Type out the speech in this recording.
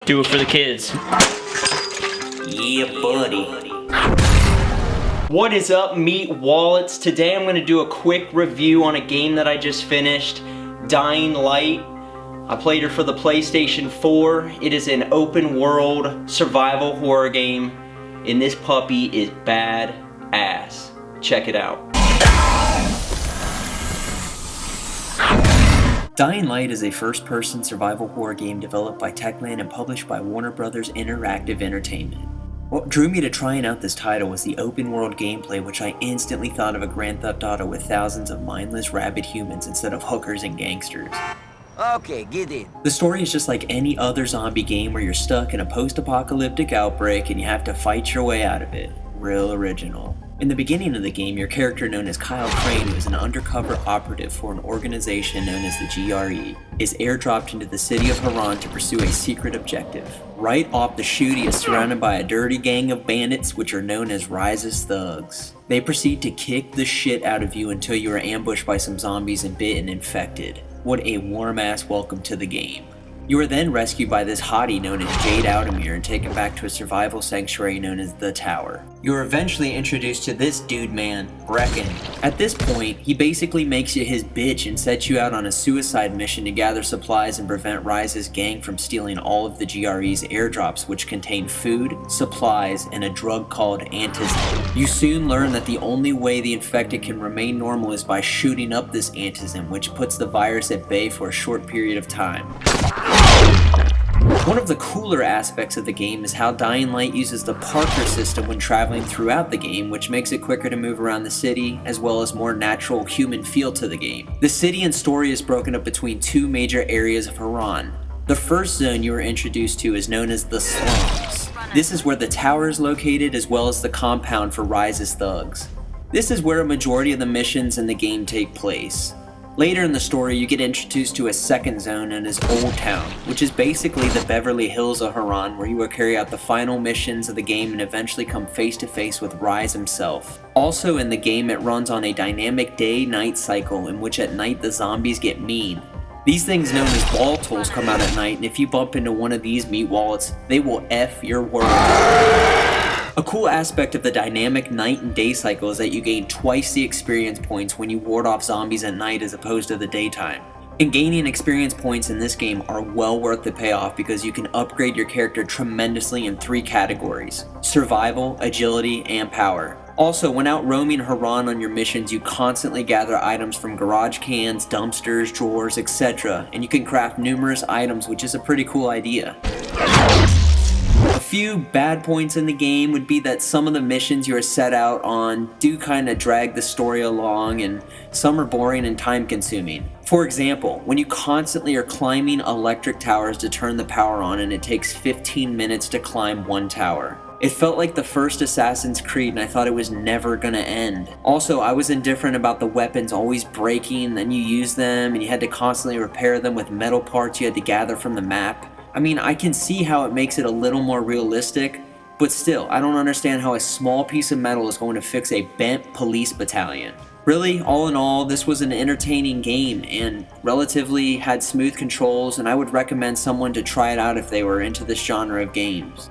Do it for the kids. Yeah, buddy. What is up, meat wallets? Today I'm going to do a quick review on a game that I just finished, Dying Light. I played it for the PlayStation 4. It is an open world survival horror game, and this puppy is bad ass. Check it out. Dying Light is a first-person survival horror game developed by Techland and published by Warner Bros. Interactive Entertainment. What drew me to trying out this title was the open-world gameplay, which I instantly thought of a Grand Theft Auto with thousands of mindless rabid humans instead of hookers and gangsters. Okay, get in. The story is just like any other zombie game where you're stuck in a post-apocalyptic outbreak and you have to fight your way out of it. Real original. In the beginning of the game, your character known as Kyle Crane, who is an undercover operative for an organization known as the GRE, is airdropped into the city of Haran to pursue a secret objective. Right off the shoot, he is surrounded by a dirty gang of bandits, which are known as Rise's thugs. They proceed to kick the shit out of you until you are ambushed by some zombies and bit and infected. What a warm-ass welcome to the game. You are then rescued by this hottie known as Jade Outmere and taken back to a survival sanctuary known as The Tower. You are eventually introduced to this dude man, Brecken. At this point, he basically makes you his bitch and sets you out on a suicide mission to gather supplies and prevent Rise's gang from stealing all of the GRE's airdrops, which contain food, supplies, and a drug called Antism. You soon learn that the only way the infected can remain normal is by shooting up this Antism, which puts the virus at bay for a short period of time. One of the cooler aspects of the game is how Dying Light uses the Parker system when traveling throughout the game, which makes it quicker to move around the city, as well as more natural human feel to the game. The city and story is broken up between two major areas of Haran. The first zone you are introduced to is known as the Slums. This is where the tower is located, as well as the compound for Rise's thugs. This is where a majority of the missions in the game take place. Later in the story, you get introduced to a second zone known as Old Town, which is basically the Beverly Hills of Haran, where you will carry out the final missions of the game and eventually come face to face with Rise himself. Also in the game, it runs on a dynamic day-night cycle in which at night the zombies get mean. These things known as volatiles come out at night, and if you bump into one of these meat wallets, they will F your world. A cool aspect of the dynamic night and day cycle is that you gain twice the experience points when you ward off zombies at night as opposed to the daytime. And gaining experience points in this game are well worth the payoff because you can upgrade your character tremendously in 3 categories: survival, agility, and power. Also, when out roaming Haran on your missions, you constantly gather items from garage cans, dumpsters, drawers, etc., and you can craft numerous items, which is a pretty cool idea. A few bad points in the game would be that some of the missions you are set out on do kind of drag the story along, and some are boring and time consuming. For example, when you constantly are climbing electric towers to turn the power on and it takes 15 minutes to climb one tower. It felt like the first Assassin's Creed and I thought it was never gonna end. Also, I was indifferent about the weapons always breaking, then you use them and you had to constantly repair them with metal parts you had to gather from the map. I mean, I can see how it makes it a little more realistic, but still, I don't understand how a small piece of metal is going to fix a bent police battalion. Really, all in all, this was an entertaining game and relatively had smooth controls, and I would recommend someone to try it out if they were into this genre of games.